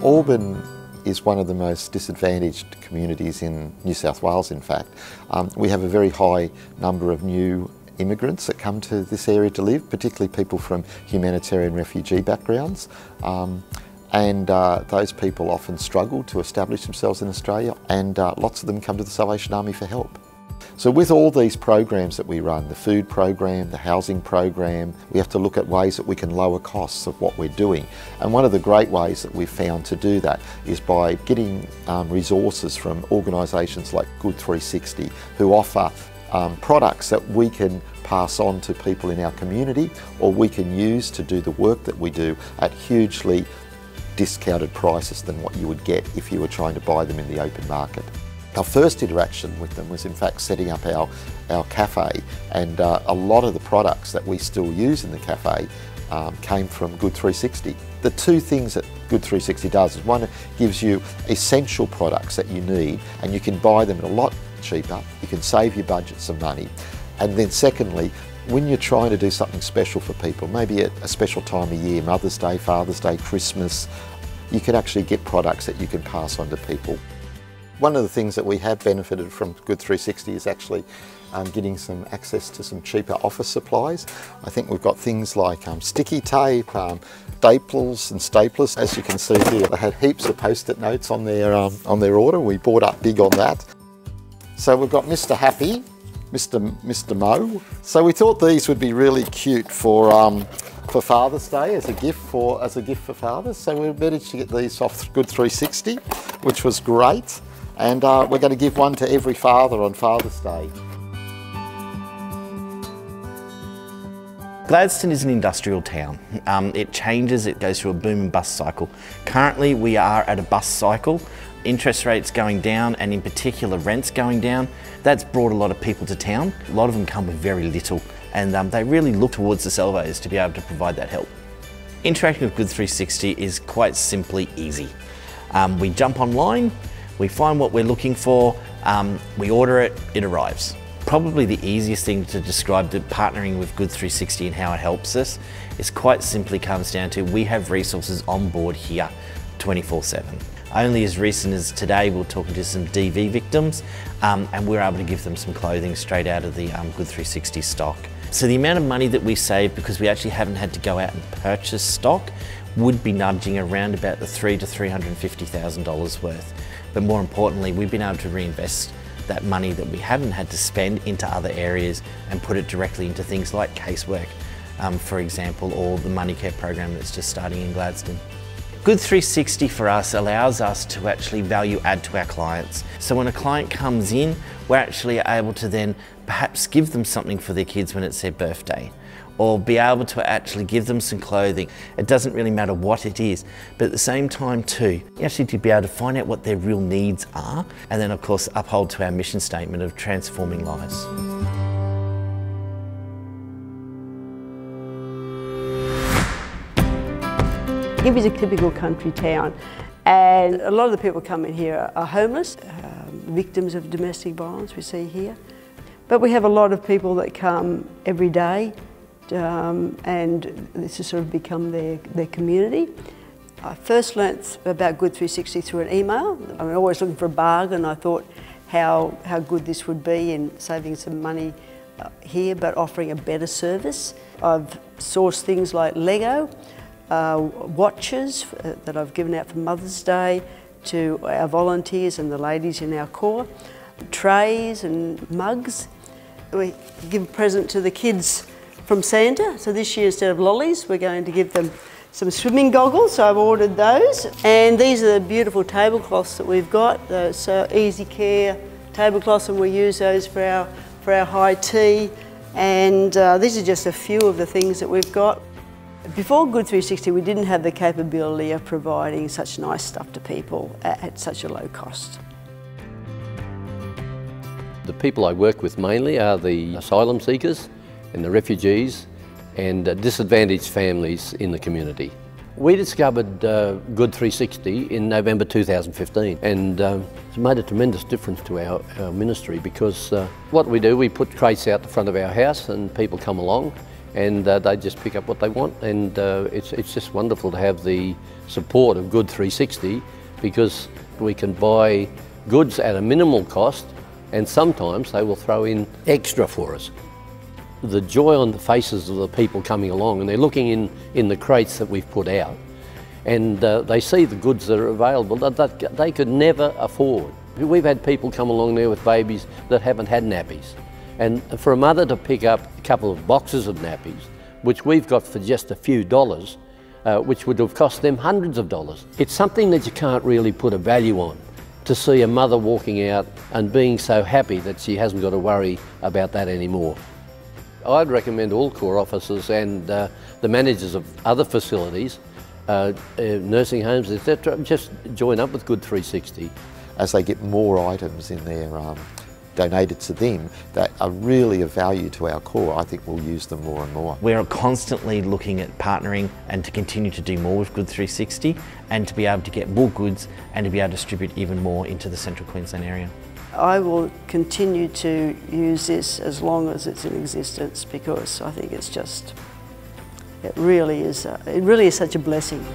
Auburn is one of the most disadvantaged communities in New South Wales, in fact. We have a very high number of new immigrants that come to this area to live, particularly people from humanitarian refugee backgrounds. Those people often struggle to establish themselves in Australia, and lots of them come to the Salvation Army for help. So with all these programs that we run, the food program, the housing program, we have to look at ways that we can lower costs of what we're doing. And one of the great ways that we've found to do that is by getting resources from organisations like Good360, who offer products that we can pass on to people in our community, or we can use to do the work that we do at hugely discounted prices than what you would get if you were trying to buy them in the open market. Our first interaction with them was in fact setting up our cafe, and a lot of the products that we still use in the cafe came from Good360. The two things that Good360 does is, one, it gives you essential products that you need and you can buy them a lot cheaper, you can save your budget some money. And then secondly, when you're trying to do something special for people, maybe at a special time of year, Mother's Day, Father's Day, Christmas, you can actually get products that you can pass on to people. One of the things that we have benefited from Good360 is actually getting some access to some cheaper office supplies. I think we've got things like sticky tape, staples and staplers. As you can see here, they had heaps of post-it notes on their order. We bought up big on that. So we've got Mr. Happy, Mr. Mo. So we thought these would be really cute for Father's Day as a gift for fathers. So we managed to get these off Good360, which was great. And we're going to give one to every father on Father's Day. Gladstone is an industrial town. It changes, it goes through a boom and bust cycle. Currently we are at a bust cycle. Interest rates going down, and in particular rents going down. That's brought a lot of people to town. A lot of them come with very little, and they really look towards the Salvos to be able to provide that help. Interacting with Good360 is quite simply easy. We jump online, we find what we're looking for, we order it, it arrives. Probably the easiest thing to describe to partnering with Good360 and how it helps us is quite simply comes down to, we have resources on board here 24/7. Only as recent as today, we're talking to some DV victims, and we're able to give them some clothing straight out of the Good360 stock. So the amount of money that we save, because we actually haven't had to go out and purchase stock, would be nudging around about the $300,000 to $350,000 worth. But more importantly, we've been able to reinvest that money that we haven't had to spend into other areas and put it directly into things like casework, for example, or the Money Care program that's just starting in Gladstone. Good360 for us allows us to actually value add to our clients. So when a client comes in, we're actually able to then perhaps give them something for their kids when it's their birthday, or be able to actually give them some clothing. It doesn't really matter what it is, but at the same time too, actually to be able to find out what their real needs are, and then of course uphold to our mission statement of transforming lives. Gibb is a typical country town, and a lot of the people coming here are homeless, victims of domestic violence we see here. But we have a lot of people that come every day, and this has sort of become their community. I first learnt about Good360 through an email. I'm always looking for a bargain. I thought how good this would be in saving some money here, but offering a better service. I've sourced things like Lego, watches that I've given out for Mother's Day to our volunteers and the ladies in our corps, trays and mugs. We give a present to the kids from Santa, so this year instead of lollies we're going to give them some swimming goggles, so I've ordered those. And these are the beautiful tablecloths that we've got, so easy care tablecloths, and we use those for our high tea. And these are just a few of the things that we've got. Before Good360, we didn't have the capability of providing such nice stuff to people at such a low cost. The people I work with mainly are the asylum seekers and the refugees and disadvantaged families in the community. We discovered Good360 in November 2015, and it's made a tremendous difference to our ministry, because what we do, we put crates out the front of our house and people come along and they just pick up what they want, and it's just wonderful to have the support of Good360, because we can buy goods at a minimal cost, and sometimes they will throw in extra for us. The joy on the faces of the people coming along, and they're looking in the crates that we've put out, and they see the goods that are available that they could never afford. We've had people come along there with babies that haven't had nappies, and for a mother to pick up a couple of boxes of nappies, which we've got for just a few dollars, which would have cost them hundreds of dollars. It's something that you can't really put a value on, to see a mother walking out and being so happy that she hasn't got to worry about that anymore. I'd recommend all corps officers and the managers of other facilities, nursing homes, etc., just join up with Good360. As they get more items in there donated to them that are really of value to our corps, I think we'll use them more and more. We're constantly looking at partnering and to continue to do more with Good360, and to be able to get more goods and to be able to distribute even more into the Central Queensland area. I will continue to use this as long as it's in existence, because I think it's just, it really is such a blessing.